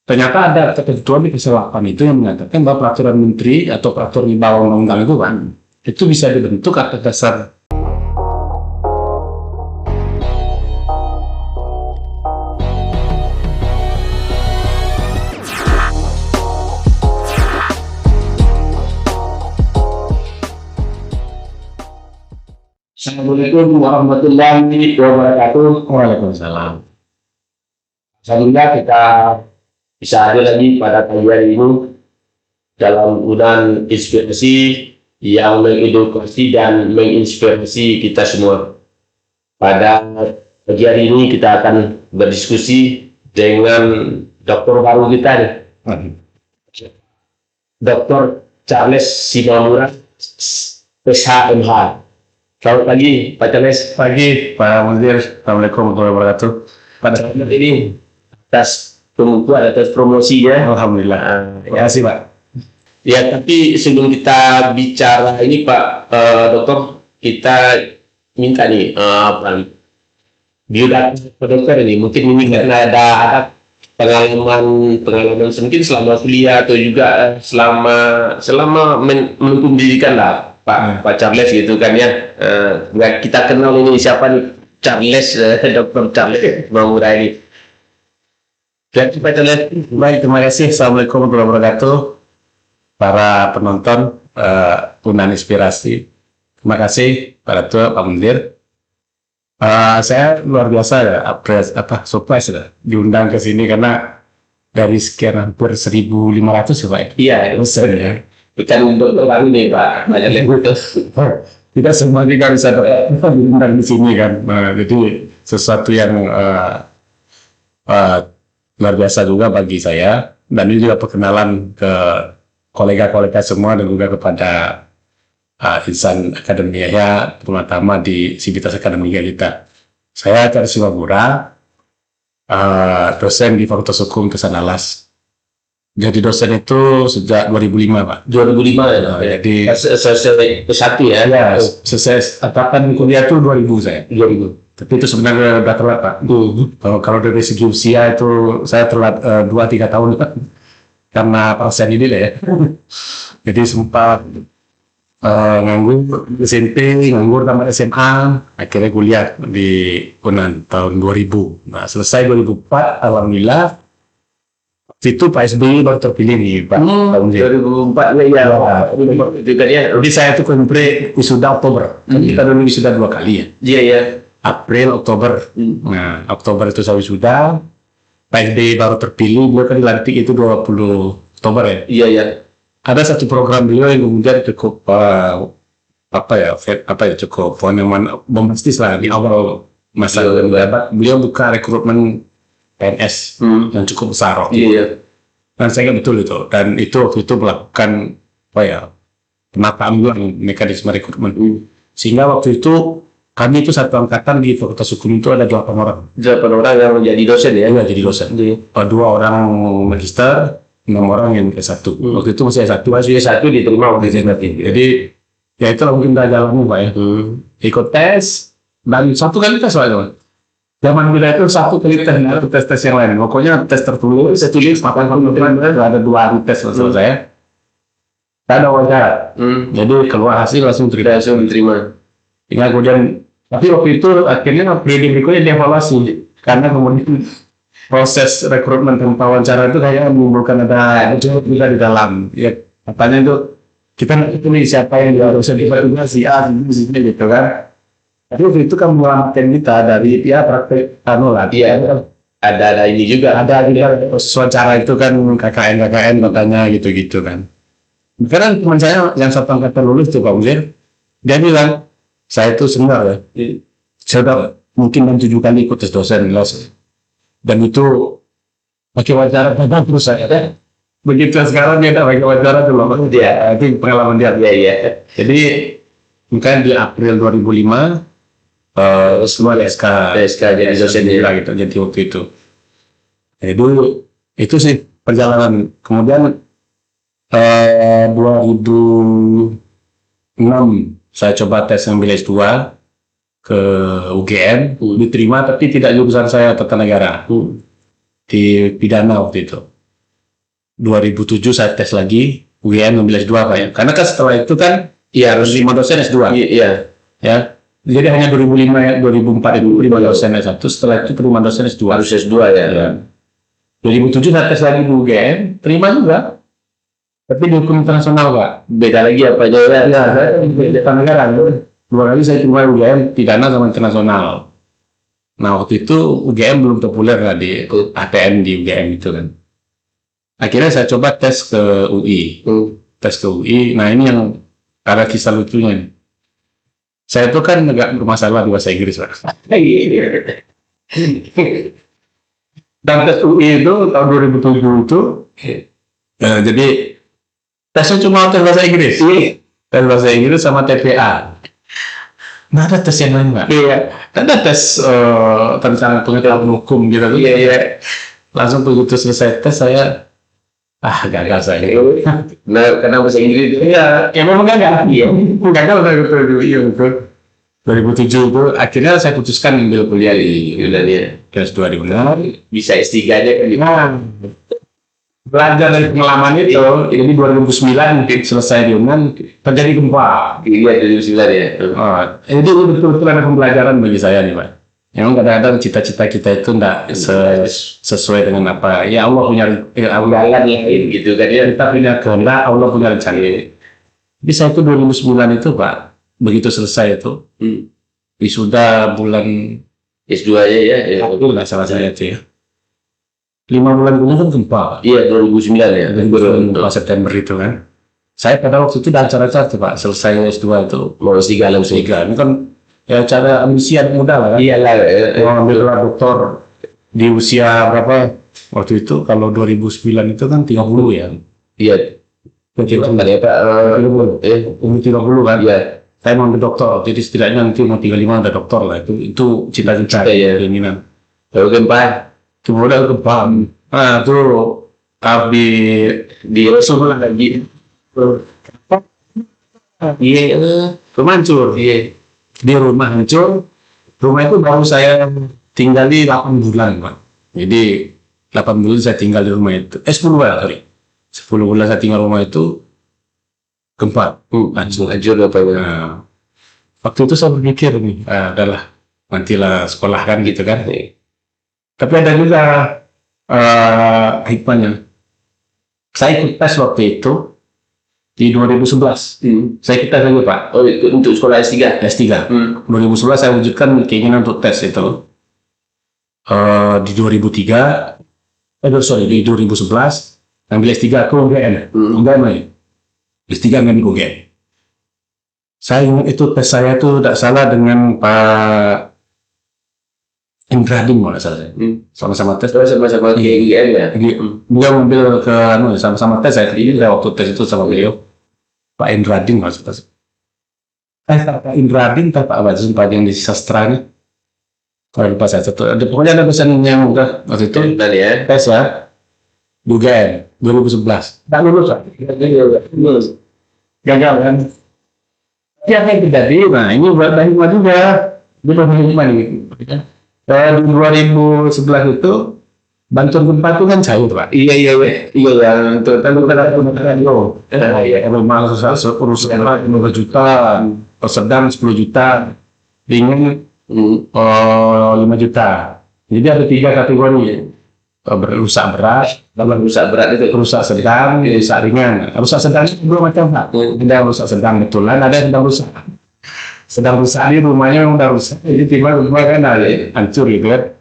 ternyata ada ketentuan di pasal 8 itu yang mengatakan bahwa peraturan menteri atau peraturan di bawah undang-undang itu kan, itu bisa dibentuk atas dasar Assalamualaikum warahmatullahi wabarakatuh. Waalaikumsalam. Alhamdulillah kita bisa hadir lagi pada pagi hari ini dalam undang inspirasi yang mengedukasi dan menginspirasi kita semua. Pada pagi hari ini kita akan berdiskusi dengan dokter baru kita nih, Dr. Charles Simamura, SHMH. Selamat pagi, Pak Charles. Pagi, Pak Munzir. Assalamualaikum warahmatullahi wabarakatuh. Pada saat ini atas pembukuan, atas promosinya. Alhamdulillah. Terima kasih, Pak. Ya, tapi sebelum kita bicara ini, Pak Dokter, kita minta nih biodata Pak Dokter ini. Mungkin ini karena ada pengalaman mungkin selama kuliah atau juga selama menempuh pendidikan lah. Pak Charles gitu kan ya, kita kenal ini siapa nih Charles, Dr. Charles Simamura ini. Jadi Pak Charles, Baik, terima kasih. Assalamualaikum warahmatullahi wabarakatuh. Para penonton Unan Inspirasi, terima kasih pada Tua Pak Munzir. Saya luar biasa ya, surprise ya, diundang ke sini karena dari sekian hampir 1.500 ya Pak. Iya, Dosen ya. bukan untuk baru nih Pak Charles. Tidak semua juga bisa diundang di sini kan. Jadi sesuatu yang luar biasa juga bagi saya, dan ini juga perkenalan ke kolega-kolega semua dan juga kepada insan akademia, terutama di Sivitas Akademika kita. Saya Charles Simamura, dosen di Fakultas Hukum Kesanas. Jadi dosen itu sejak 2005, Pak. 2005 ya. Jadi selesai S1 ya. Ya, selesai angkatan kuliah itu 2000 saya. 2000. Tapi itu sebenarnya udah telat, Pak. Kalau dari segi usia itu saya telat 2-3 tahun karena persen ini ya. Jadi sempat nganggur SMP, nganggur tamat SMA, akhirnya kuliah di Unan tahun 2000. Nah, selesai 2004, alhamdulillah. Itu Pak SBY baru terpilih nih Pak. 2004 ya. Itu kan ya. Jadi saya itu komplit wisuda Oktober. Kan kita dulu wisuda 2 kali ya. Iya ya. April, Oktober. Nah, Oktober itu saya wisuda. Pak SBY baru terpilih, beliau kan dilantik itu 20 Oktober ya. Iya ya. Ada satu program beliau yang kemudian cukup cukup bombastis lah di awal masa menjabat. Beliau buka rekrutmen PNS yang cukup besar. Iya. Dan saya ingat betul itu. Dan itu waktu itu melakukan penataan ulang mekanisme rekrutmen. Sehingga waktu itu kami itu satu angkatan di Fakultas Hukum itu ada 8 orang. 8 orang yang menjadi dosen ya? Iya, jadi dosen. 2 orang magister, 6 orang yang S1. Waktu itu masih S1. Masih S1 diterima waktu itu. Jadi ya itulah mungkin udah jalanmu Pak ya. Ikut tes, dan 1 kali tes Pak. Zaman bila itu 1 kali tes, atau tes-tes yang lain. Pokoknya tes tertulis, saya tulis 8 ada 2 hari tes maksud saya. Tak ada wawancara. Jadi keluar hasil langsung diterima. Hingga kemudian, tapi waktu itu akhirnya periode berikutnya dievaluasi. Karena kemudian proses rekrutmen tanpa wawancara itu kayak menimbulkan ada juga di dalam. Ya katanya itu kita nggak tahu siapa yang harusnya tiba-tiba si A, si B gitu kan. Tapi waktu itu kan menyelamatkan kita dari praktek Ada ini juga. Ada juga wawancara itu kan KKN katanya gitu kan. Karena teman saya yang satu angkatan lulus tuh Pak Munzir, dia bilang saya itu senior ya. Saya udah mungkin 7 kali ikut tes dosen dan itu pakai wawancara terus saya. Begitu sekarang dia pakai wawancara dulu. Dia itu pengalaman dia. Iya. Jadi mungkin di April 2005 semua SK jadi dosen gitu. Jadi waktu itu. Jadi dulu itu sih perjalanan. Kemudian 2006 saya coba tes ambil S2 ke UGM, diterima tapi tidak jurusan saya tata negara, di pidana waktu itu. 2007 saya tes lagi UGM ngambil S2 Pak ya. Karena kan setelah itu kan Iya harus 5 dosen S2 iya. ya. Jadi hanya 2005 ya, 2004 itu 5 dosen S1, setelah itu 5 dosen S2. Harus S2 ya. Ya. 2007 saya tes lagi di UGM, terima juga. Tapi di hukum internasional Pak. Beda lagi apa aja ya? Ya, saya di negara. 2 kali saya terima UGM pidana sama internasional. Nah waktu itu UGM belum populer lah di ATM di UGM itu kan. Akhirnya saya coba tes ke UI. Tes ke UI. Nah ini yang ada kisah lucunya nih. Saya tuh kan nggak bermasalah di bahasa Inggris Pak. Dan tes UI itu tahun 2007 itu, jadi tesnya cuma tes bahasa Inggris. Tes bahasa Inggris sama TPA. Nggak ada tes yang lain Pak. Iya. Ada tes tentang pengetahuan hukum gitu. Iya. Langsung begitu selesai tes saya gagal saya. Nah, karena bahasa Inggris itu Iya, ya memang gagal. Iya, gagal saya betul. Iya betul. 2007 itu akhirnya saya putuskan ambil kuliah di Yunani. kelas 2 di Unan. Bisa S3-nya kan gitu. Nah, belajar dari pengalaman itu, jadi 2009 selesai di Unan terjadi gempa. Iya dari 2009 ya. Jadi betul-betul ada pembelajaran bagi saya nih Pak. Memang kadang-kadang cita-cita kita itu enggak sesuai dengan apa. Ya Allah punya Allah lain gitu kan ya. kita punya kehendak, Allah punya rencana. Jadi saya itu 2009 itu Pak, begitu selesai itu wisuda bulan S2-nya ya. April nggak salah saya itu ya. 5 bulan kemudian kan gempa. Iya 2009 ya. Bulan September itu kan. Saya pada waktu itu ada acara-acara tuh Pak, selesai S2 itu Mau S3 langsung. ini kan ya cara ambisi anak muda lah kan. Iyalah. Mau ambil gelar doktor di usia berapa waktu itu? Kalau 2009 itu kan 30 ya. Iya. Kita kan ya Pak. 30 kan. Iya. Saya mau ambil doktor, jadi setidaknya nanti mau 35 ada doktor lah. Itu cita-cita Iya. keinginan. Kalau gempa Kemudian ke BAM. Nah, itu di sebelah lagi. iya. Hancur. Iya. Di rumah hancur. Rumah itu baru saya tinggali 8 bulan, Pak. Jadi 8 bulan saya tinggal di rumah itu. 10 bulan, sorry. 10 bulan saya tinggal di rumah itu gempa. Hancur. Hancur apa ya? Nah, waktu itu saya berpikir nih, adalah nantilah sekolah kan gitu kan. Tapi ada juga hikmahnya. Saya ikut tes waktu itu di 2011. Saya ikut tes lagi Pak. Oh, itu untuk sekolah S3. S3. 2011 saya wujudkan keinginan untuk tes itu. Di 2003, di 2011 ambil S3 ke UGM. UGM ya. S3 ngambil UGM. Saya ingat itu tes saya itu tidak salah dengan Pak Indrading kalau nggak salah saya. Sama-sama tes. Sama-sama ke UGM ya. Beliau mobil ke sama-sama tes saya. Ini saya waktu tes itu sama beliau. Pak Indrading kalau nggak salah. Pak Indrading, Pak Abadun, Pak yang di sastra ini. Kalau lupa saya satu. Pokoknya ada pesan yang udah waktu itu ya. tes ya. UGM 2011. Tak lulus Pak. Gagal kan. Tapi apa yang terjadi? Nah ini buat hikmah juga. Ini buat hikmah nih. Di 2011 itu bantuan gempa itu kan cair Pak. Iya untuk Rumah urusan 15 juta, sedang 10 juta, ringan 5 juta. Jadi ada 3 kategori. Rusak berat itu rusak sedang, rusak ringan. Rusak sedang itu 2 macam Pak. Ada rusak sedang betulan, ada yang sedang rusak di rumahnya yang udah rusak, jadi tiba rumah kan hancur gitu kan.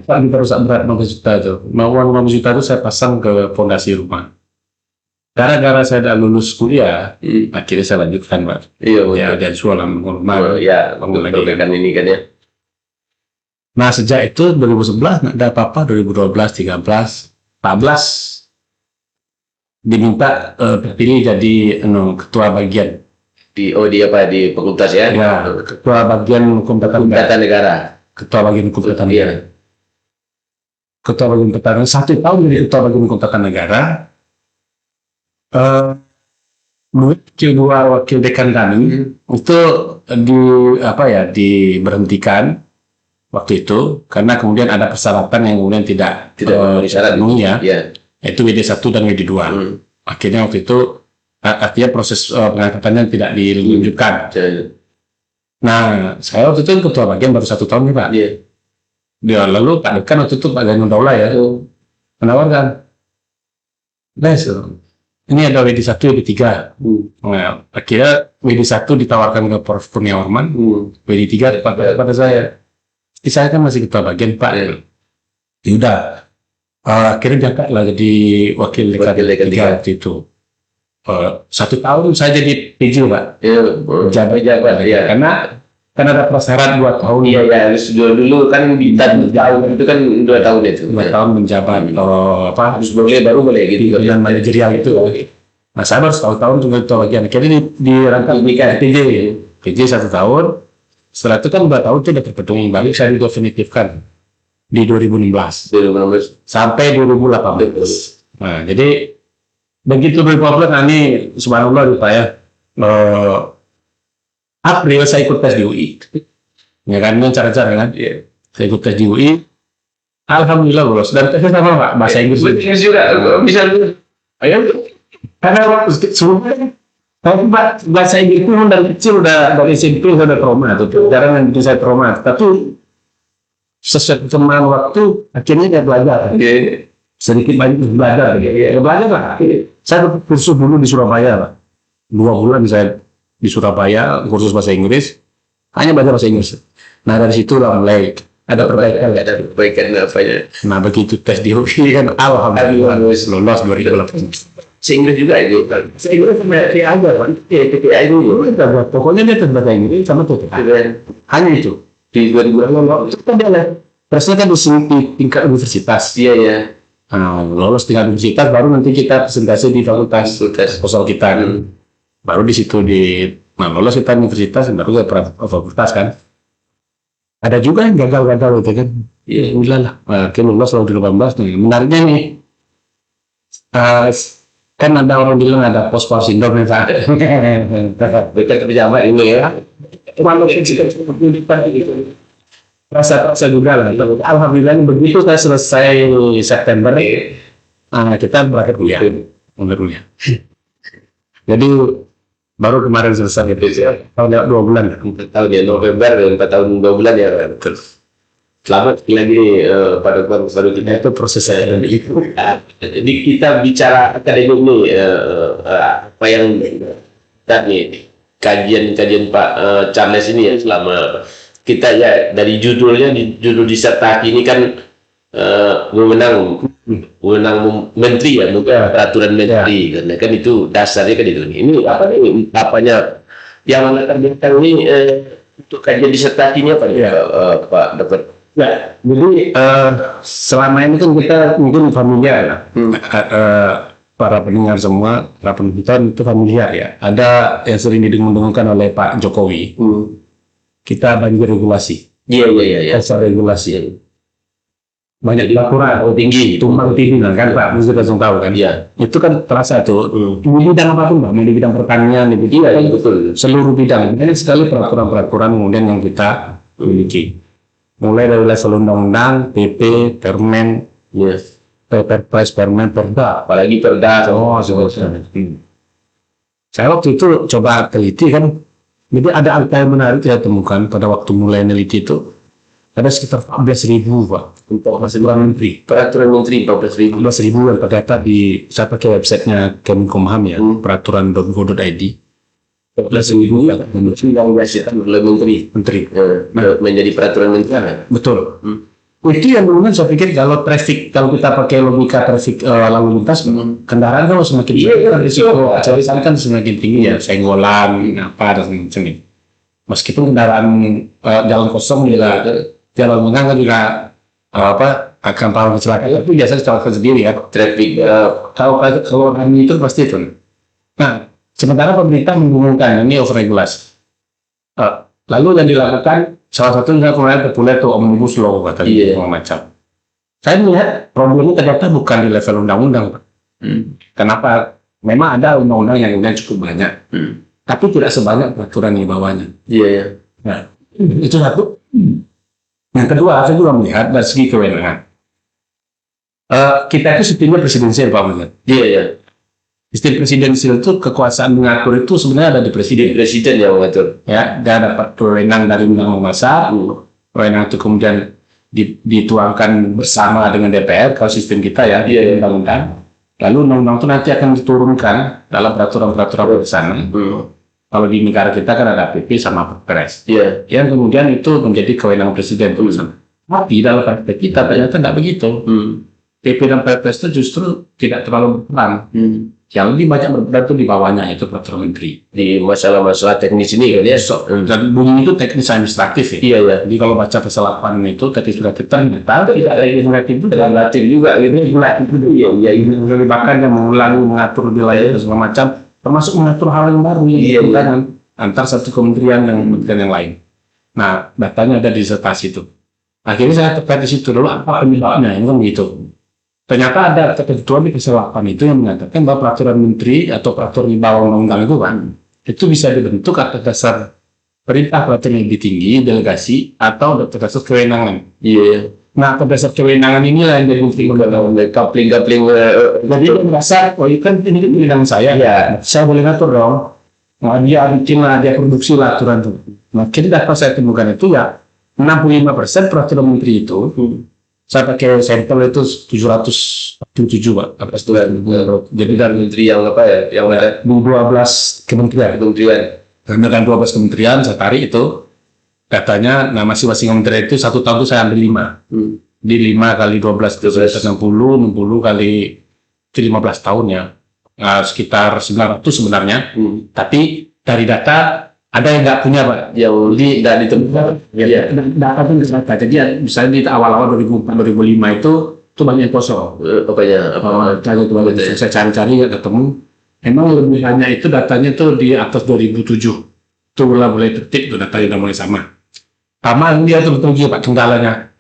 Pak kita rusak berat 15 juta itu. Uang 15 juta itu saya pasang ke fondasi rumah. Gara-gara saya udah lulus kuliah, akhirnya saya lanjutkan Pak. Iya, ya dan sualam rumah. Ya, memperbaikkan ini kan ya. Nah sejak itu 2011 nggak ada apa-apa, 2012, 13, 14 diminta terpilih jadi ketua bagian. Di fakultas ya? Ya, ketua bagian hukum tata negara. Ketua bagian hukum tata negara. Ketua bagian tata negara 1 tahun jadi ketua bagian hukum tata negara. Wakil dekan kami itu diberhentikan waktu itu karena kemudian ada persyaratan yang kemudian tidak memenuhi syarat ya. yaitu WD1 dan WD2. Akhirnya waktu itu artinya proses pengangkatannya tidak dilanjutkan. Nah, saya waktu itu ketua bagian baru 1 tahun nih Pak. Dia lalu Pak Dekan waktu itu Pak Zainul Daula ya, menawarkan, ini ada WD1, WD3. Nah, akhirnya WD1 ditawarkan ke Prof. Kurniawan, WD3 pada saya. Saya kan masih ketua bagian Pak. Ya udah, akhirnya diangkat lah jadi wakil dekan 3 waktu itu. 1 tahun saya jadi PJ Pak. Jabat ya. Karena ada prasyarat 2 tahun. Iya, dulu kan Bintan jauh itu kan 2 tahun itu. 2 tahun menjabat Harus baru boleh gitu. Dan manajerial itu. Nah, saya baru 1 tahun juga ketua bagian. Akhirnya dirangkap PJ. PJ 1 tahun. Setelah itu kan 2 tahun itu udah terpenuhi. Baru saya definitifkan di 2016 sampai 2018. Nah, jadi begitu 2018, nah ini subhanallah Pak ya. April saya ikut tes di UI. Ya kan, dengan cara-cara kan. Saya ikut tes di UI. Alhamdulillah lolos. Dan tesnya sama Pak, bahasa Inggris. Inggris juga bisa. Ayo. Karena sebelumnya bahasa Inggris itu dari kecil dari SMP saya udah trauma tuh. Jarang yang bikin saya trauma. Tapi sesuai perkembangan waktu akhirnya dia belajar. Sedikit banyak belajar. Belajar lah. Saya kursus dulu di Surabaya Pak. 2 bulan saya di Surabaya kursus bahasa Inggris, hanya belajar bahasa Inggris. Nah dari situ lah mulai ada perbaikan apanya. Nah begitu tes di UI kan alhamdulillah lolos 2018. Inggris juga itu. Saya Inggris sama TPA aja kan. TPA itu pokoknya dia tes bahasa Inggris sama TPA. Hanya itu. Di 2018 itu kan dia lah. Terusnya kan di tingkat universitas. Iya. Nah, lolos tingkat universitas baru nanti kita presentasi di fakultas proposal kita. Baru di situ lolos kita universitas, baru ke fakultas kan. Ada juga yang gagal-gagal itu kan. Ya alhamdulillah lah. Akhirnya lolos tahun 2018 nih. Menariknya nih, kan ada orang bilang ada post-post syndrome nih Pak. Dekat pejabat ini ya. Walaupun kita pendidikan itu rasa juga lah. Alhamdulillah begitu saya selesai September, kita berakhir kuliah. Jadi baru kemarin selesai itu tahun 2 bulan. 4 tahun ya, November 4 tahun 2 bulan ya. Betul. Selamat lagi pada baru kita itu proses saya dan itu. Jadi kita bicara akademik ini apa yang tadi kajian Pak Charles ini ya selama kita ya dari judulnya judul disertasi ini kan wewenang menteri ya, peraturan menteri karena kan itu dasarnya kan itu. Ini apa nih apanya yang latar belakang ini untuk kajian disertasinya apa nih Pak dapat? Ya, jadi selama ini kan kita mungkin familiar lah. Para pendengar semua, para penonton itu familiar ya. Ada yang sering didengung-dengungkan oleh Pak Jokowi. Kita banjir regulasi. Iya. Dasar regulasi. Banyak peraturan tinggi, tumpang tindih kan Pak, mesti langsung tahu kan. Iya. Itu kan terasa tuh. Di bidang apapun Pak, di bidang pertanian, di bidang betul. Seluruh bidang. Banyak sekali peraturan-peraturan kemudian yang kita miliki. Mulai dari level undang-undang, PP, Permen, Perpres, Permen, Perda, apalagi Perda. Saya waktu itu coba teliti kan, jadi ada angka yang menarik saya temukan pada waktu mulai neliti itu ada sekitar 14.000 Pak untuk peraturan menteri. Peraturan menteri 14.000 yang terdata di saya pakai websitenya Kemenkumham ya, peraturan.go.id. 14.000 yang dihasilkan oleh menteri. Menjadi peraturan menteri. Betul. Itu yang kemudian saya pikir kalau kita pakai logika traffic lalu lintas, kendaraan kan semakin risiko kecelakaan kan semakin tinggi ya, senggolan apa dan macam ini. Meskipun kendaraan jalan kosong juga jalan mengang juga akan rawan kecelakaan, tapi biasanya kecelakaan sendiri ya. Traffic kalau kami itu pasti itu. Nah, sementara pemerintah mengumumkan ini overregulasi. Lalu yang dilakukan salah satunya kemarin populer tuh omnibus law katanya macam. Saya melihat problemnya ternyata bukan di level undang-undang. Kenapa? Memang ada undang-undang yang cukup banyak, tapi tidak sebanyak peraturan di bawahnya. Iya. Nah, itu satu. Yang kedua, saya juga melihat dari segi kewenangan. Kita itu sistemnya presidensial Pak Mahmud. Iya, iya. Sistem presidensial itu kekuasaan mengatur itu sebenarnya ada di presiden. Presiden yang mengatur. Ya, dia dapat wewenang dari undang-undang masa, wewenang itu kemudian dituangkan bersama dengan DPR kalau sistem kita ya, di undang-undang. Lalu undang-undang itu nanti akan diturunkan dalam peraturan-peraturan bersama. Kalau di negara kita kan ada PP sama Perpres. Yang kemudian itu menjadi kewenangan presiden tulisan. Tapi dalam praktek kita ternyata tidak begitu. PP dan Perpres itu justru tidak terlalu berperan. Yang lebih banyak berperan itu di bawahnya, itu peraturan menteri. Di masalah-masalah teknis ini kan ya. Dan bunyi itu teknis administratif ya. Iya, iya. Jadi kalau baca pasal 8 itu teknis administratif ternyata tidak ada legislatif itu Relatif juga gitu. Iya, iya, ini bahkan yang mengulangi, mengatur wilayah dan segala macam, termasuk mengatur hal yang baru yang dilakukan antar satu kementerian dengan kementerian yang lain. Nah, datanya ada di disertasi itu. Akhirnya saya terkait di situ dulu, apa penyebabnya, ini kan gitu. Ternyata ada ketentuan di pasal 8 itu yang mengatakan bahwa peraturan menteri atau peraturan di bawah undang-undang itu kan, itu bisa dibentuk atas dasar perintah peraturan yang lebih tinggi, delegasi, atau atas dasar kewenangan. Iya. Nah, atas dasar kewenangan inilah yang jadi bukti. Kapling-kapling. Jadi dia merasa, oh ini kan ini kewenangan saya, saya boleh ngatur dong. Nah, dia bikin lah, dia produksi lah aturan itu. Nah, kita dapat saya temukan itu ya, 65% peraturan menteri itu, saya pakai sampel itu 747 Pak. Jadi dari menteri yang apa ya? Yang ada 12 kementerian. Dengan 12 kementerian saya tarik itu katanya, nah masing-masing kementerian itu 1 tahun itu saya ambil 5. Di 5 kali 12 itu 60 kali itu 15 tahun ya. Nah, sekitar 900 sebenarnya. Tapi dari data ada yang nggak punya Pak, yang tidak ditemukan. Data itu nggak data. Jadi misalnya di awal-awal 2004-2005 itu banyak yang kosong. Saya cari-cari nggak ketemu. Emang lebih banyak itu datanya tuh di atas 2007. Itu mulai tertib tuh datanya udah mulai sama. Sama dia tuh betul Pak kendalanya.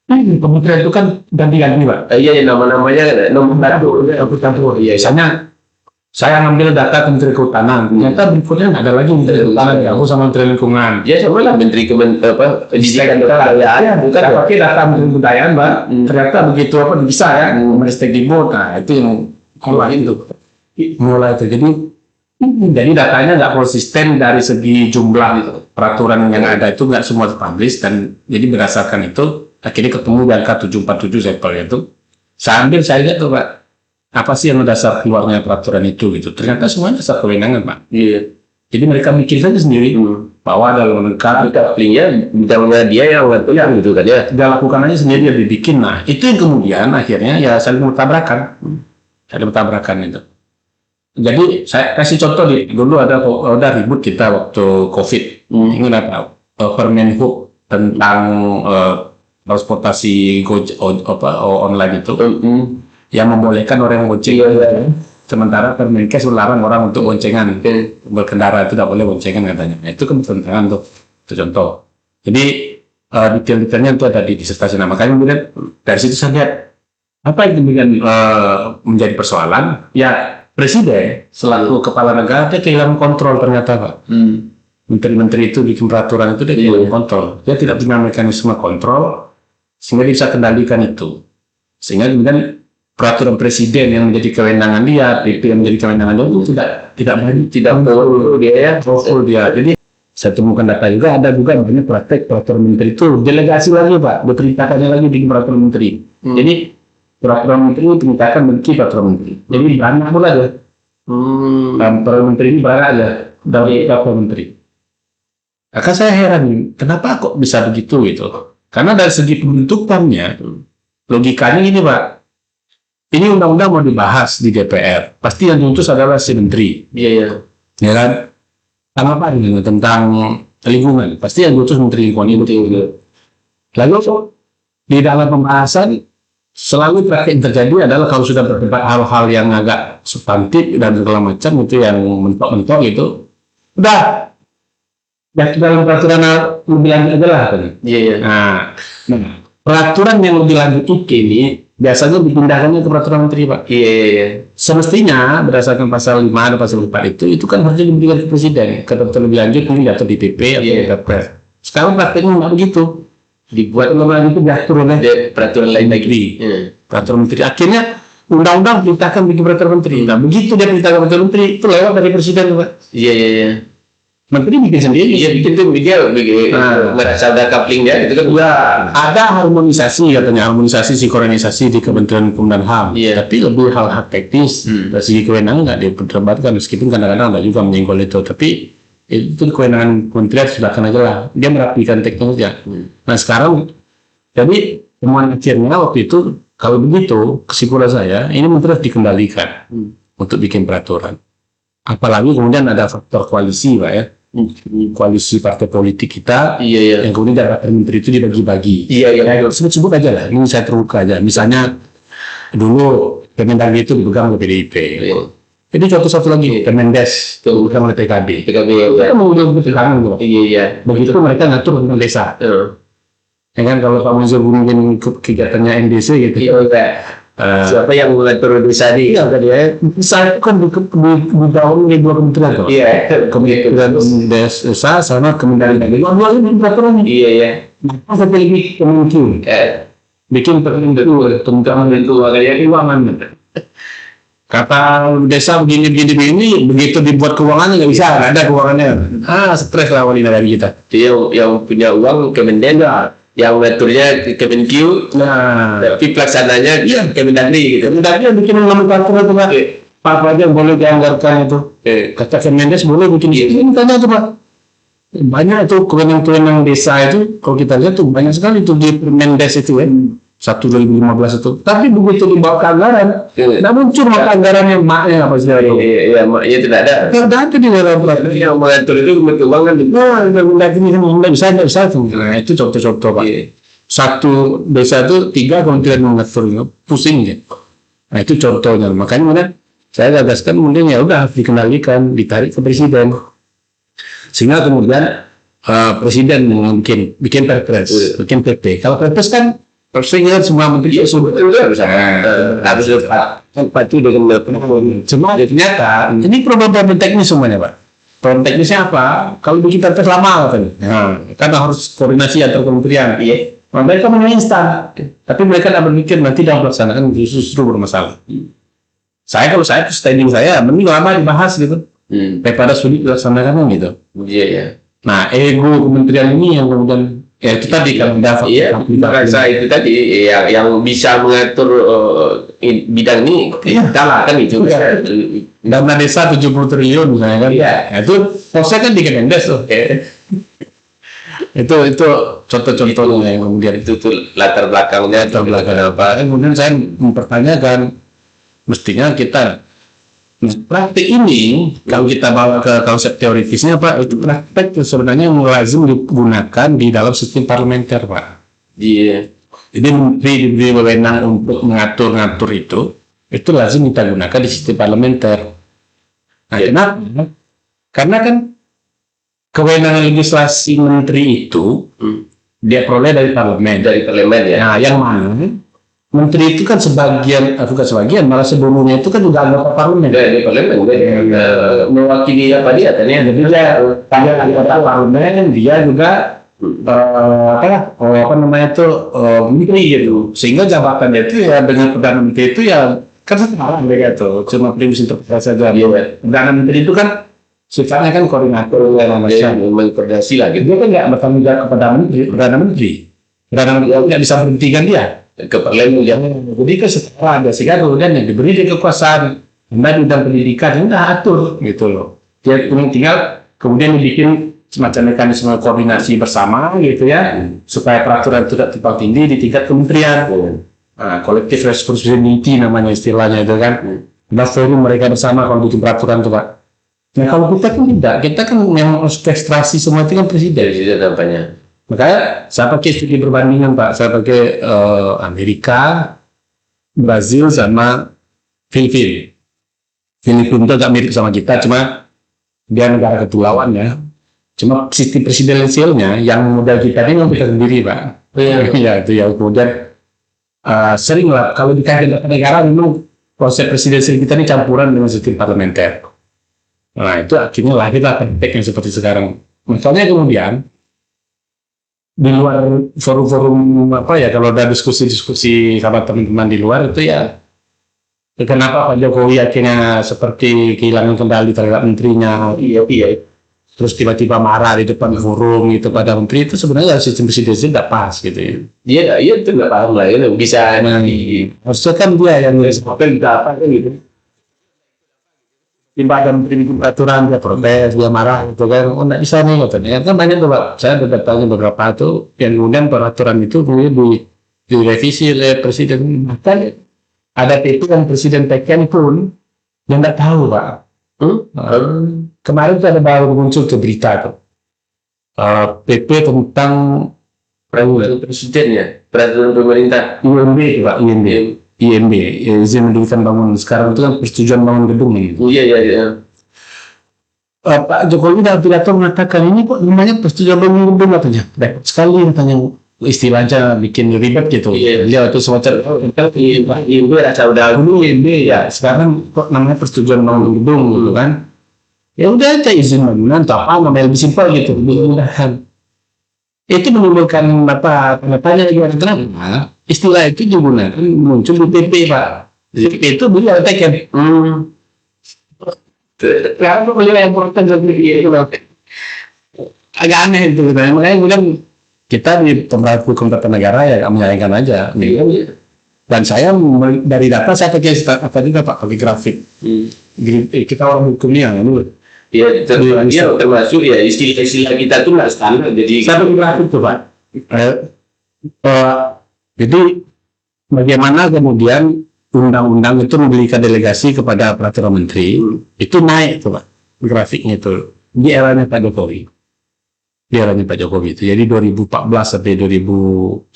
Kementerian itu kan ganti-ganti Pak. Iya, nama-namanya nomor baru. Misalnya saya ngambil data Menteri Kehutanan, ternyata berikutnya nggak ada lagi Menteri Kehutanan, aku sama Menteri Lingkungan. Ya sama lah Menteri Pendidikan dan Kebudayaan. Bukan pakai data Menteri Kebudayaan, Mbak. Ternyata begitu apa bisa ya, Menristek Dikbud. Nah itu yang mulai itu. Jadi datanya nggak konsisten dari segi jumlah peraturan yang ada itu nggak semua terpublish, dan jadi berdasarkan itu akhirnya ketemu di angka 747 sampel itu. Saya ambil, saya lihat tuh Pak, apa sih yang dasar keluarnya peraturan itu gitu. Ternyata semuanya dasar kewenangan Pak. Iya. Jadi mereka mikir saja sendiri bahwa dalam negara kaplingnya bidangnya dia yang ngatur gitu kan ya. Dia lakukan aja sendiri, dia dibikin. Nah itu yang kemudian akhirnya ya saling bertabrakan. Itu. Jadi saya kasih contoh dulu ada ribut kita waktu COVID. Ingat apa? Permenhub tentang transportasi online itu. Yang membolehkan orang bonceng, sementara Permenkes melarang orang untuk boncengan, berkendara itu tidak boleh boncengan katanya. Nah, itu kan bertentangan tuh, itu contoh. Jadi detail-detailnya itu ada di disertasi. Nah, makanya kemudian dari situ saya lihat apa yang kemudian menjadi persoalan. Ya presiden selaku kepala negara dia kehilangan kontrol ternyata Pak. Menteri-menteri itu bikin peraturan itu dia kehilangan kontrol. Dia tidak punya mekanisme kontrol sehingga dia bisa kendalikan itu. Sehingga kemudian peraturan presiden yang menjadi kewenangan dia, PP yang menjadi kewenangan dia itu tidak powerful dia. Jadi saya temukan data juga, ada juga banyak praktek peraturan menteri itu delegasi lagi Pak, diperintahkannya lagi di peraturan menteri. Jadi peraturan menteri itu diperintahkan menteri peraturan menteri. Jadi beranak pula aja. Peraturan menteri ini beranak aja dari peraturan menteri. Maka saya heran, kenapa kok bisa begitu gitu? Karena dari segi pembentukannya, logikanya ini Pak. Ini undang-undang mau dibahas di DPR, pasti yang diutus adalah si menteri. Iya. Ya kan? Tanggapan tentang lingkungan, pasti yang diutus menteri lingkungan itu. Lalu di dalam pembahasan selalu praktik yang terjadi adalah kalau sudah berdebat hal-hal yang agak substantif dan segala macam itu yang mentok-mentok gitu, udah ya dalam peraturan lebih lanjut aja lah. Iya. Nah, peraturan yang lebih lanjut ini biasanya dipindahkannya ke peraturan menteri Pak. Iya. Semestinya berdasarkan pasal 5 dan pasal 4 itu kan harusnya diberikan ke presiden. Ke lebih lanjut ini jatuh di PP atau di Perpres. Sekarang prakteknya nggak begitu. dibuat Peraturan itu diatur oleh peraturan lain lagi. menteri. Peraturan menteri. Akhirnya undang-undang perintahkan bikin peraturan menteri. Nah, begitu dia perintahkan peraturan menteri, itu lewat dari presiden, Pak. Iya. Menteri bikin sendiri. Iya, bikin merasa ada couplingnya gitu kan. Ya, ada harmonisasi katanya, harmonisasi sinkronisasi di Kementerian Hukum dan HAM. Iya. Tapi lebih hal-hal teknis dari segi kewenangan nggak diperdebatkan, meskipun kadang-kadang ada juga menyenggol itu. Tapi itu kewenangan kementerian sudah aja lah. Dia merapikan teknisnya. Nah sekarang, jadi temuan akhirnya waktu itu, kalau begitu kesimpulan saya, ini menteri harus dikendalikan untuk bikin peraturan. Apalagi kemudian ada faktor koalisi, Pak ya. Koalisi partai politik kita yang kemudian jabatan menteri itu dibagi-bagi. Sebut aja lah, ini saya terbuka aja. Misalnya dulu Kemendagri itu dipegang oleh PDIP. Ini contoh satu lagi, Kemendes itu dipegang oleh PKB. Itu kan mau dipegang gitu. Begitu mereka ngatur tentang desa. Ya kan kalau Pak Munzul mungkin kegiatannya NDC gitu. Siapa yang mengatur desa di? Iya tadi ya. Saya itu kan di bawah ini dua kementerian tuh. Kementerian desa sama Kementerian Negeri. Dua ini peraturannya. Maka saya pilih Kemenq. Bikin peraturan itu makanya keuangan. Kata desa begini, begitu dibuat keuangannya nggak bisa, nggak ada keuangannya. Stres lah wali dari kita. Dia yang punya uang Kemendes, yang mengaturnya Kemenq, tapi pelaksananya Kemendagri gitu. Kemendagri yang bikin nomenklatur itu Pak. Apa aja yang boleh dianggarkan itu. Kata Kemendes boleh bikin ini tanya tuh Pak. Banyak itu kewenangan desa itu, kalau kita lihat tuh banyak sekali tuh di Permendes itu 2015 itu. Tapi begitu dibawa ke anggaran, nggak muncul maka anggarannya maknya apa sih? Maknya tidak ada. Tidak ada di dalam peraturan. Yang mengatur itu keuangan. Nggak bisa tuh. Nah itu contoh-contoh Pak. Satu desa itu 3 kementerian mengatur, pusing ya. Nah itu contohnya. Makanya kemudian saya gagaskan kemudian ya udah dikendalikan, ditarik ke presiden. Sehingga kemudian presiden bikin perpres, bikin PP. Kalau perpres kan sehingga semua menteri harus Pak itu dengan cuma ternyata ini problem teknis semuanya Pak. Problem teknisnya apa? Kalau bikin perpres lama kan, karena harus koordinasi antar kementerian. Mereka mau instan, tapi mereka tidak berpikir nanti dalam pelaksanaan justru bermasalah. Kalau saya standing saya, mending lama dibahas gitu, daripada sulit dilaksanakan gitu. Nah, ego kementerian ini yang kemudian ya itu tadi kan bahasa itu tadi yang bisa mengatur bidang ini kita lah kan itu. Dana desa 70 triliun misalnya kan. Itu prosesnya kan di Kemendes tuh. Itu contoh-contohnya yang kemudian itu latar belakangnya apa. Kemudian saya mempertanyakan mestinya kita praktik ini kalau kita bawa ke konsep teoritisnya Pak, itu praktek sebenarnya yang lazim digunakan di dalam sistem parlementer Pak. Jadi menteri diberi wewenang untuk mengatur-ngatur itu lazim kita gunakan di sistem parlementer. Nah, kenapa? Karena kan kewenangan legislasi menteri itu dia peroleh dari parlemen. Nah, yang mana menteri itu kan bukan sebagian, malah sebelumnya itu kan juga anggota parlemen. Dari parlemen, mewakili apa dia tadinya. Jadi dia anggota parlemen, dia juga menteri gitu. Sehingga jabatannya itu ya dengan perdana menteri itu ya kan setara mereka tuh, cuma primus interpretasi saja. Perdana menteri itu kan sifatnya kan koordinator, mengkoordinasi lah gitu. Dia kan nggak bertanggung jawab kepada perdana menteri. Perdana menteri nggak bisa berhentikan dia ke parlemen. Jadi kan setelah ada sehingga kemudian yang diberi dia kekuasaan di bidang pendidikan ini atur gitu loh. Dia tinggal kemudian dibikin semacam mekanisme koordinasi bersama gitu ya, supaya peraturan tidak tumpang tindih di tingkat kementerian. Collective responsibility namanya istilahnya itu kan. Forum mereka bersama kalau bikin peraturan tuh Pak. Nah kalau kita kan tidak, kita kan yang orkestrasi semua itu kan presiden tampaknya. Makanya saya pakai studi perbandingan Pak, saya pakai Amerika, Brazil sama Filipina. Filipina itu agak mirip sama kita, cuma dia negara kepulauan ya. Cuma sistem presidensialnya yang model kita ini kita sendiri Pak. Ya itu ya kemudian sering lah kalau di kajian negara memang proses presidensial kita ini campuran dengan sistem parlementer. Nah itu akhirnya lahirlah praktek yang seperti sekarang. Misalnya kemudian di luar forum-forum apa ya, kalau ada diskusi-diskusi sama teman-teman di luar itu ya, kenapa Pak Jokowi akhirnya seperti kehilangan kendali terhadap menterinya, terus tiba-tiba marah di depan forum gitu pada menteri, itu sebenarnya sistem presidensial tidak pas gitu ya. Iya itu nggak paham lah, itu bisa Harusnya kan dia yang nulis apa kan gitu. Tiba ada menteri bikin peraturan, dia protes, dia marah gitu kan, oh nggak bisa nih katanya. Kan banyak tuh Pak, saya bertanya beberapa tuh yang kemudian peraturan itu kemudian direvisi oleh presiden. Bahkan ada PP yang presiden tekan pun yang nggak tahu Pak. Kemarin tuh ada baru muncul tuh berita tuh, PP tentang peraturan presiden ya, peraturan pemerintah. IMB itu Pak, IMB, izin mendirikan bangun. Sekarang itu kan persetujuan bangun gedung ini. Iya. Pak Jokowi dalam pidato mengatakan ini kok namanya persetujuan bangun gedung katanya. Baik sekali katanya, istilahnya bikin ribet gitu. Beliau itu semacam IMB rasa udah dulu IMB ya, sekarang kok namanya persetujuan bangun gedung gitu kan. Ya udah aja izin bangunan atau apa namanya lebih simpel gitu, lebih mudahan. Itu menimbulkan apa tanda tanya gimana kenapa istilah itu digunakan muncul di PP Pak. Di PP itu beliau tekan. Karena beliau yang protes seperti itu agak aneh itu. Makanya kemudian kita di pemerintah hukum tata negara ya menyayangkan aja. Dan saya dari data saya pakai apa juga Pak, pakai grafik. Kita orang hukumnya Iya, termasuk ya istilah kita tuh nggak standar, jadi saya pakai grafik tuh Pak. Jadi bagaimana kemudian undang-undang itu memberikan delegasi kepada peraturan menteri itu naik tuh Pak, grafiknya itu di eranya Pak Jokowi. Di eranya Pak Jokowi itu. Jadi 2014 sampai 2019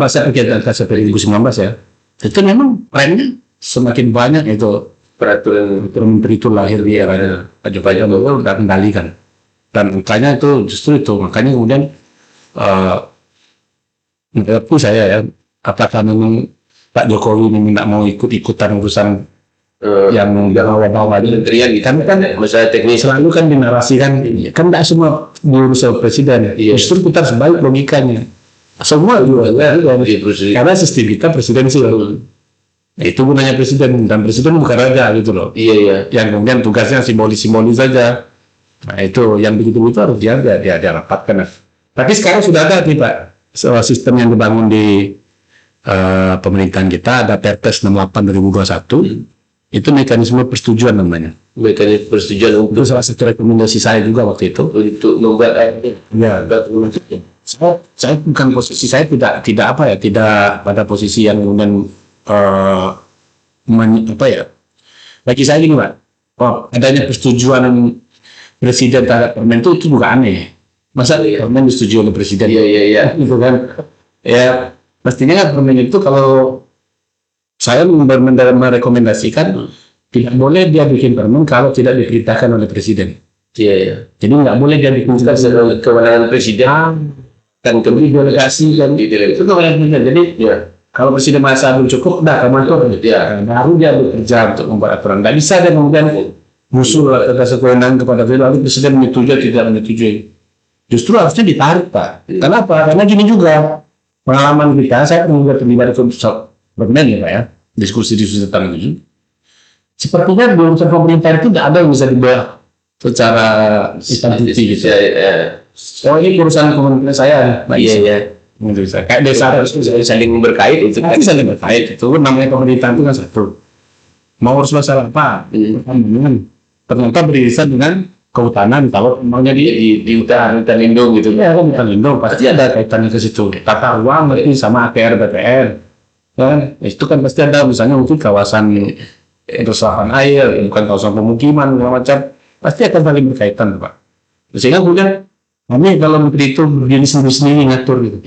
saya pikir sampai 2019 ya. Itu memang trennya semakin banyak itu peraturan menteri itu lahir di eranya Pak Jokowi udah kendalikan. Dan makanya itu justru itu makanya kemudian menurutku saya ya, apakah memang Pak Jokowi ini tidak mau ikut-ikutan urusan yang bawah-bawah kementerian gitu kan masalah teknis selalu kan dinarasikan kan tidak semua diurus oleh presiden justru kita harus balik logikanya semua karena sistem kita presidensial itu gunanya presiden dan presiden bukan raja gitu loh yang kemudian tugasnya simbolis saja. Nah itu yang begitu-begitu harus dia rapatkan. Tapi sekarang sudah ada nih Pak sistem yang dibangun di pemerintahan kita, ada Perpres 68 2021. Itu mekanisme persetujuan namanya. Mekanisme persetujuan itu salah satu rekomendasi saya juga waktu itu untuk membuat saya bukan posisi saya tidak pada posisi yang kemudian bagi saya gini Pak, adanya persetujuan presiden terhadap permen itu juga aneh. Masa permen disetujui oleh presiden? Gitu kan? Ya mestinya kan permen itu kalau saya merekomendasikan tidak boleh dia bikin permen kalau tidak diperintahkan oleh presiden. Jadi nggak boleh dia bikin kewenangan presiden kan kemudian delegasi kan itu kewenangan presiden. Jadi kalau presiden merasa belum cukup, kamu atur. Baru dia bekerja untuk membuat aturan. Nggak bisa dia kemudian musuh atas kewenangan kepada presiden lalu presiden menyetujui atau tidak menyetujui. Justru harusnya ditarik Pak. Kenapa? Karena gini juga pengalaman kita, saya juga terlibat itu permen ya Pak ya, diskusi tentang itu. Sepertinya di urusan pemerintah itu tidak ada yang bisa dibayar secara hitam putih gitu. Oh ini urusan kementerian saya, kayak desa harus saling berkait itu kan saling berkait itu namanya pemerintahan itu kan satu. Mau urus masalah apa? Ternyata beririsan dengan kehutanan kalau maunya di hutan lindung gitu. Ya kan hutan lindung pasti ada kaitannya ke situ. Tata ruang berarti sama APR BPR. Kan itu kan pasti ada misalnya mungkin kawasan resapan air, bukan kawasan pemukiman segala macam, pasti akan saling berkaitan Pak. Sehingga kemudian kami kalau menteri itu berdiri sendiri ngatur gitu.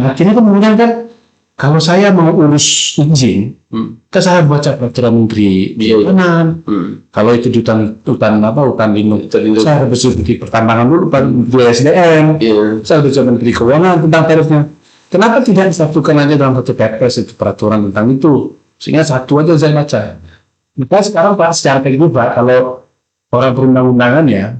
Nah akhirnya kemudian kan kalau saya mau urus izin, kan saya baca peraturan menteri kehutanan. Kalau itu di hutan lindung, saya harus di pertambangan dulu, di SDM, saya harus menteri keuangan tentang tarifnya. Kenapa tidak disatukan aja dalam satu Perpres itu peraturan tentang itu, sehingga satu aja saya baca. Maka sekarang Pak secara teknis Pak, kalau orang perundang-undangan ya,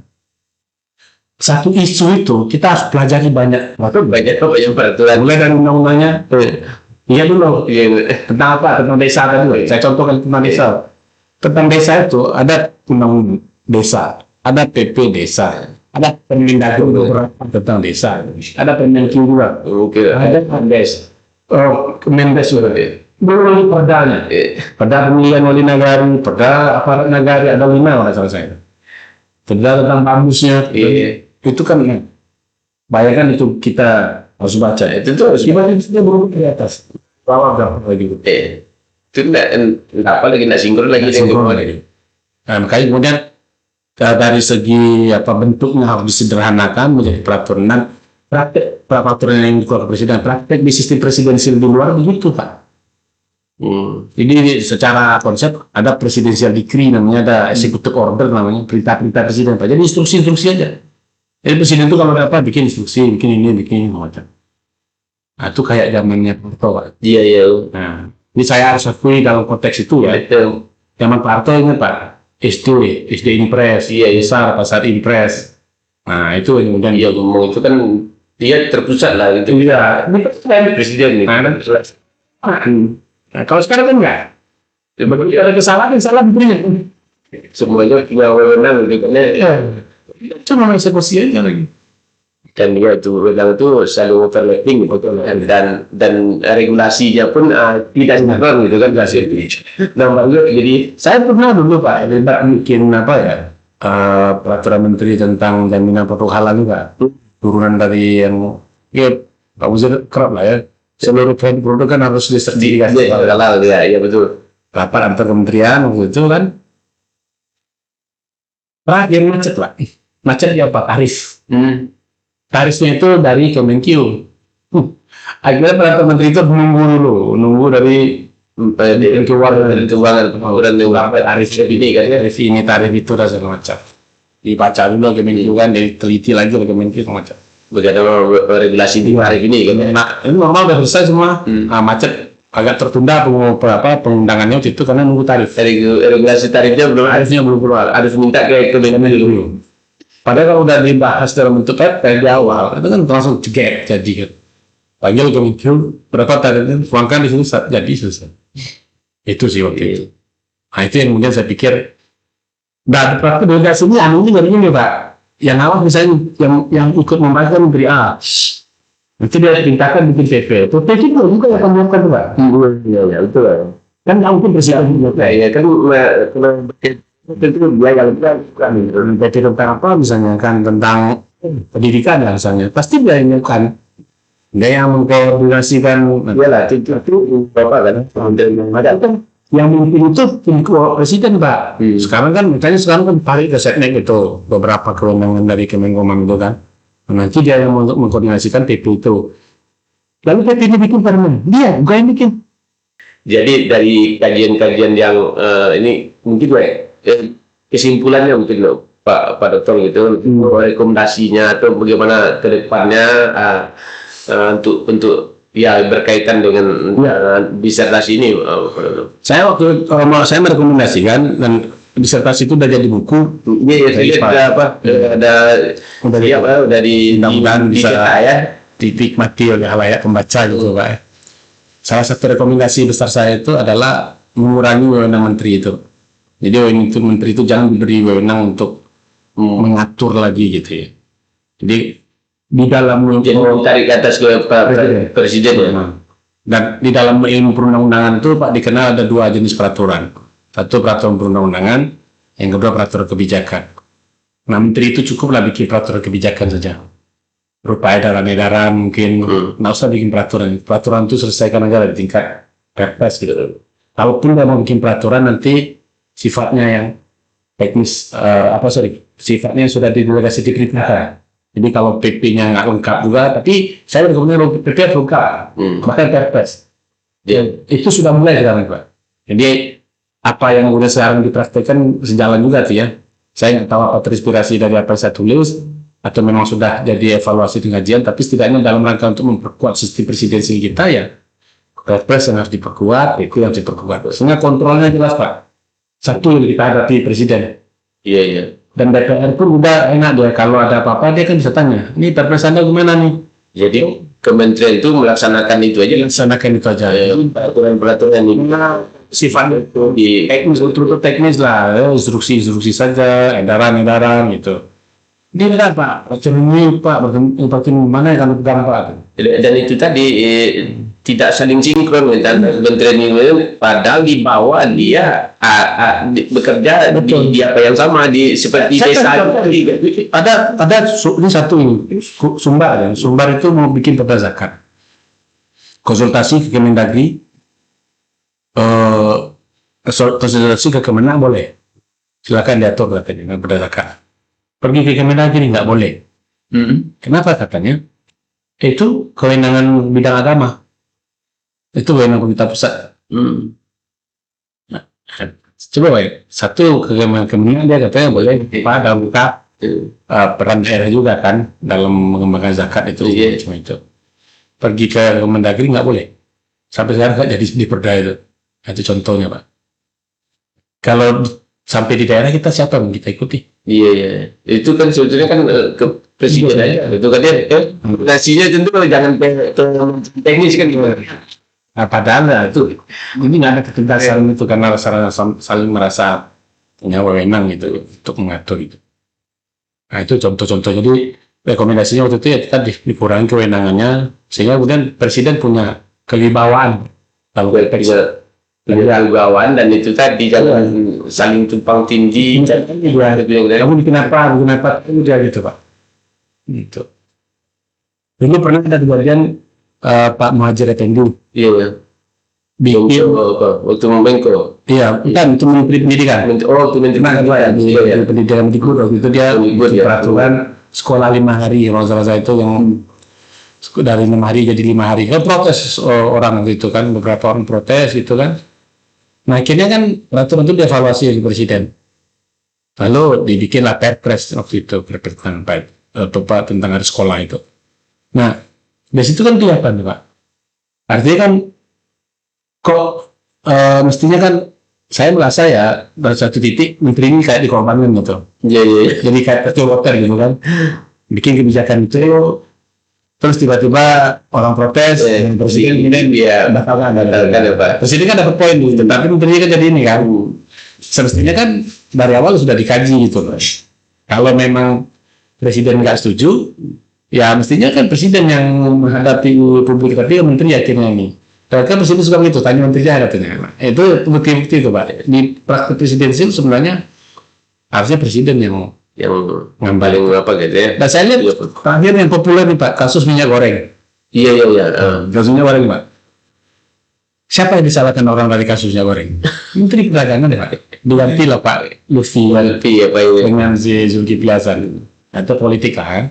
satu isu itu kita harus pelajari banyak. Waktu banyak peraturan. Mulai dari undang-undangnya. Iya dulu. Tentang apa? Tentang desa tadi. Saya contohkan tentang desa. Tentang desa itu ada undang desa, ada PP desa, ada Permendagri beberapa tentang desa, ada Permenkyu juga, ada Perdes, Kemendes juga. Belum perdanya, perda pemilihan wali negara, perda aparat negara, ada 5 kalau salah saya. Perda tentang bagusnya, itu kan bayangkan itu kita harus baca. Itu harus tiba-tiba berubah di atas, bawah berapa lagi? Itu enggak apa lagi, enggak sinkron lagi dengan Nah, makanya kemudian dari segi apa bentuknya harus disederhanakan menjadi peraturan, dan praktek peraturan yang dikeluarkan presiden, praktek di sistem presidensial di luar begitu Pak. Jadi secara konsep ada presidensial decree namanya, ada executive order namanya, perintah-perintah presiden Pak. Jadi instruksi-instruksi aja. Jadi presiden itu kalau ada apa bikin instruksi, bikin ini, bikin macam. Nah, itu kayak zamannya Pak Pak. Iya. Nah, ini saya harus akui dalam konteks itu ya. Zaman Pak Harto ingat Pak, SD Impres, besar pasar Impres. Nah itu kemudian dia ngomong itu kan dia terpusat lah gitu. Iya, ini kan presiden nih. Nah, kalau sekarang kan enggak. Begitu ada kesalahan berinya. Semuanya punya wewenang gitu kan. Cuma eksekusi aja lagi. Dan dia itu wewenang itu selalu overlapping gitu dan regulasinya pun tidak sinkron gitu kan jadi saya pernah dulu Pak bikin apa ya peraturan menteri tentang jaminan produk halal juga, turunan dari yang Pak Wazir kerap lah ya, seluruh produk kan harus disertifikasi halal ya betul. Rapat antar kementerian waktu itu kan terakhir macet ya Pak, tarifnya itu dari Kemenkyu. Akhirnya peraturan menteri itu nunggu dari keuangan tarif ini kan, tarif ini tarif itu dan segala macam. Dibaca dulu Kemenkyu kan, diteliti lagi oleh Kemenkyu macam. Bagaimana regulasi di tarif ini kan? Nah, ini normal udah selesai semua. Macet agak tertunda pengundangannya waktu itu karena nunggu tarif. Regulasi tarifnya belum keluar. Harus minta ke Kemenkyu dulu. Padahal kalau udah dibahas dalam bentuk dari awal, itu kan langsung jeget jadi kan. Panggil Kemenkyu, berapa tarifnya, tuangkan di sini jadi selesai. Itu sih waktu itu. Nah itu yang kemudian saya pikir, dan praktek delegasi ini anunya begini Pak, yang awal misalnya yang ikut membahas kan menteri A, nanti dia pintakan bikin PP, itu PP itu juga yang menyiapkan tuh Pak. Iya betul. Kan nggak mungkin presiden juga. Iya kan tentu dia yang bukan PP tentang apa misalnya kan tentang pendidikan lah misalnya, pasti dia yang menyiapkan, dia yang mengkoordinasikan. Iyalah itu bapak kan yang mungkin itu presiden Pak. Sekarang kan sekarang tarik ke Setnek itu beberapa kewenangan dari Kemenkumham itu kan. Nanti dia yang mengkoordinasikan PP itu. Lalu PP ini bikin permen, dia juga yang bikin. Jadi dari kajian-kajian yang ini mungkin kesimpulannya mungkin Pak Dokter gitu, rekomendasinya atau bagaimana ke depannya untuk ya berkaitan dengan disertasi ini. Saya saya merekomendasikan, dan disertasi itu udah jadi buku. Iya, udah bisa dinikmati oleh halayak pembaca gitu Pak. Salah satu rekomendasi besar saya itu adalah mengurangi wewenang menteri itu. Jadi menteri itu jangan diberi wewenang untuk mengatur lagi gitu ya. Jadi di dalam tarik ke atas ke presiden ya. Dan di dalam ilmu perundang-undangan itu Pak dikenal ada 2 jenis peraturan. Satu peraturan perundang-undangan, yang kedua peraturan kebijakan. Nah menteri itu cukuplah bikin peraturan kebijakan saja. Berupa edaran-edaran mungkin, nggak usah bikin peraturan. Peraturan itu selesaikan aja di tingkat Perpres gitu. Kalaupun dia mau bikin peraturan nanti sifatnya yang teknis, sifatnya sudah didelegasi diperintahkan. Jadi kalau PP-nya nggak lengkap juga, tapi saya berkomentar PP harus lengkap, bahkan Perpres. Itu sudah mulai sekarang Pak. Jadi apa yang udah sekarang dipraktekkan sejalan juga tuh ya. Saya nggak tahu apa terinspirasi dari apa yang saya tulis, atau memang sudah jadi evaluasi dan kajian, tapi setidaknya dalam rangka untuk memperkuat sistem presidensi kita ya, Perpres yang harus diperkuat, itu yang harus diperkuat. Sehingga kontrolnya jelas Pak. Satu yang kita hadapi presiden. Iya. Dan DPR pun udah enak dia, kalau ada apa-apa dia kan bisa tanya, ini Perpres Anda gimana nih? Jadi kementerian itu melaksanakan itu aja, Laksanakan itu aja. peraturan-peraturan ini Sifatnya itu di teknis, betul-betul teknis lah, instruksi saja, edaran gitu. Ini enggak Pak, ini Pak, berarti mana yang kami pegang Pak? dan itu tadi tidak saling sinkron dengan kementerian ini, padahal di bawah dia bekerja di apa yang sama seperti desa. Ini satu ini, Sumbar ya. Sumbar itu mau bikin perda zakat. Konsultasi ke Kemendagri, konsultasi ke Kemenang boleh. Silakan diatur katanya perda zakat. Pergi ke Kemendagri nggak boleh. Kenapa katanya? Itu kewenangan bidang agama. Itu kewenangan pemerintah pusat. Nah, coba baik. Satu Kemenang dia katanya boleh pada buka peran daerah juga kan dalam mengembangkan zakat itu. Cuma itu. Pergi ke Kemendagri nggak boleh. Sampai sekarang nggak jadi di perda itu. Itu contohnya Pak. Kalau sampai di daerah kita siapa yang kita ikuti? Iya. Itu kan sebetulnya kan ke presiden aja. Itu kan dia nasinya tentu jangan teknis kan gimana. Nah, padahal itu ini nggak ada ketegasan itu karena saling merasa punya wewenang gitu untuk mengatur itu. Nah itu contoh-contoh. Jadi rekomendasinya waktu itu ya tadi dikurangi kewenangannya sehingga kemudian presiden punya kewibawaan. Kalau kewibawaan dan itu tadi jangan saling tumpang tindih. Kamu bikin apa itu dia gitu Pak. Itu. Dulu pernah ada kejadian Pak Muhadjir Effendi. Iya. Bikin waktu Menko. Iya, kan itu Menteri Pendidikan. Itu Menteri Pendidikan waktu itu dia peraturan sekolah 5 hari, kalau salah itu yang dari 6 hari jadi 5 hari. Kan protes orang itu kan, beberapa orang protes gitu kan. Nah akhirnya kan peraturan itu dievaluasi oleh presiden. Lalu dibikinlah Perpres waktu itu, Perpres tentang hari sekolah itu. Nah dari situ kan kelihatan Pak. Artinya kan kok mestinya kan saya merasa ya pada satu titik menteri ini kayak dikorbankan gitu. Iya. Jadi kayak tercowoter gitu kan. Bikin kebijakan itu terus tiba-tiba orang protes presiden ini batalkan ya Pak. Presiden kan dapat poin gitu, tapi menterinya kan jadi ini kan. Semestinya kan dari awal sudah dikaji gitu loh. Kalau memang presiden nggak setuju, ya mestinya kan presiden yang menghadapi publik, tapi menteri akhirnya ini. Dan kan presiden suka begitu, tanya menterinya katanya. Nah, itu bukti-bukti itu Pak. Di praktik presidensil sebenarnya harusnya presiden yang ngambalin apa gitu ya. Dan saya lihat terakhir yang populer nih Pak, kasus minyak goreng. Iya. Kasus minyak goreng Pak. Siapa yang disalahkan orang dari kasus minyak goreng? Menteri Perdagangan ya Pak. Diganti lah Pak Lutfi dengan si Zulkifli Hasan. Itu politik lah kan.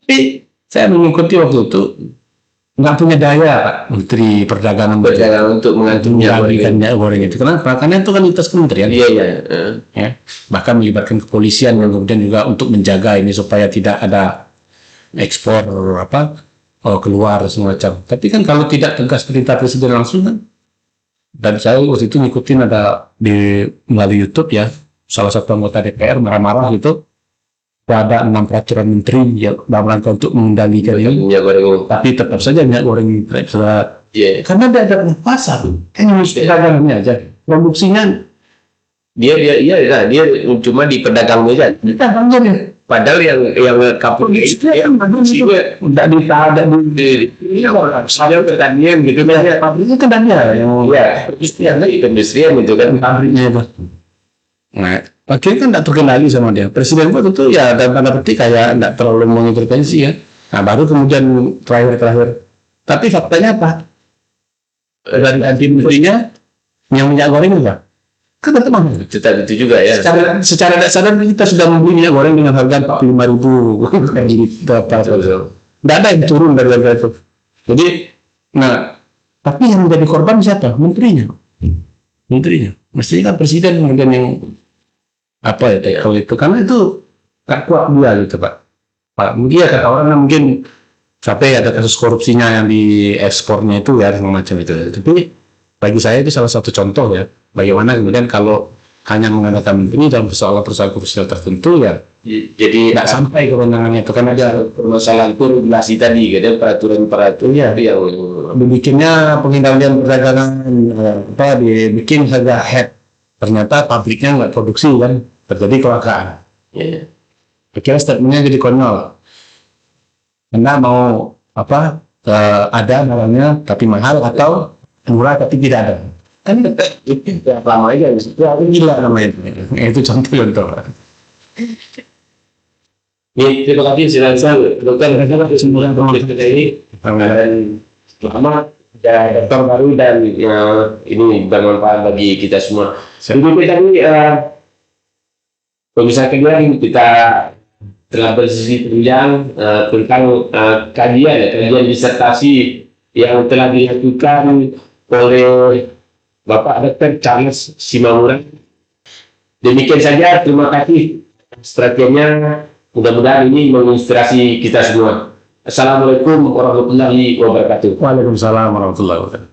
Tapi saya mengikuti waktu itu nggak punya daya Pak Menteri Perdagangan untuk mengatur minyak goreng itu. Kenapa? Karena itu kan lintas kementerian. Iya. Ya, bahkan melibatkan kepolisian yang kemudian juga untuk menjaga ini supaya tidak ada ekspor keluar semacam. Tapi kan kalau tidak tegas perintah presiden langsung kan. Dan saya waktu itu ngikutin ada melalui YouTube ya, salah satu anggota DPR marah-marah gitu. Ada 6 peraturan menteri yang dalam rangka untuk mengendalikan ini. Minyak goreng. Tapi tetap saja minyak goreng tidak bisa. Karena dia ada pasar. Kan harus perdagangannya aja. Produksinya dia cuma di pedagangnya aja. Diperdagangnya. Padahal yang kapur itu udah ada di saya pertanian gitu kan. Pabriknya kan ada yang industrian itu kan pabriknya itu. Nah, akhirnya kan tidak terkendali sama dia. Presiden pun itu ya dalam tanda petik kayak tidak terlalu mengintervensi ya. Nah, baru kemudian terakhir. Tapi faktanya apa? Dari anti menterinya yang minyak goreng enggak? Kan tetap mahal. Itu juga ya. Secara tidak sadar kita sudah membeli minyak goreng dengan harga 45.000 Tidak ada yang turun dari harga itu. Jadi, tapi yang menjadi korban siapa? Menterinya. Mestinya kan presiden kemudian yang kalau itu karena itu tak kuat dia gitu Pak. Mungkin kata orang mungkin sampai ada kasus korupsinya yang di ekspornya itu ya semacam itu. Tapi bagi saya itu salah satu contoh ya bagaimana kemudian kalau hanya mengandalkan menteri dalam persoalan-persoalan krusial tertentu ya Jadi tidak sampai kewenangannya itu kan ada permasalahan itu regulasi tadi, ada peraturan-peraturan Iya. itu yang dibikinnya pengendalian perdagangan dibikin harga head ternyata pabriknya nggak produksi kan terjadi kelangkaan. ya. Kira statementnya jadi konyol. Anda mau ada barangnya tapi mahal atau murah tapi tidak ada. Kan itu lama aja itu gila namanya. Itu contoh-contoh. Terima kasih silakan dokter Semoga kita ini dan selamat ya dokter baru dan ini bermanfaat bagi kita semua. Sebelum kita ini pemirsa kedua kita telah berdiskusi panjang tentang kajian disertasi yang telah dilakukan oleh Bapak Dr. Charles Simamura. Demikian saja, terima kasih strateginya. Mudah-mudahan ini menginspirasi kita semua. Assalamualaikum warahmatullahi wabarakatuh. Waalaikumsalam warahmatullahi wabarakatuh.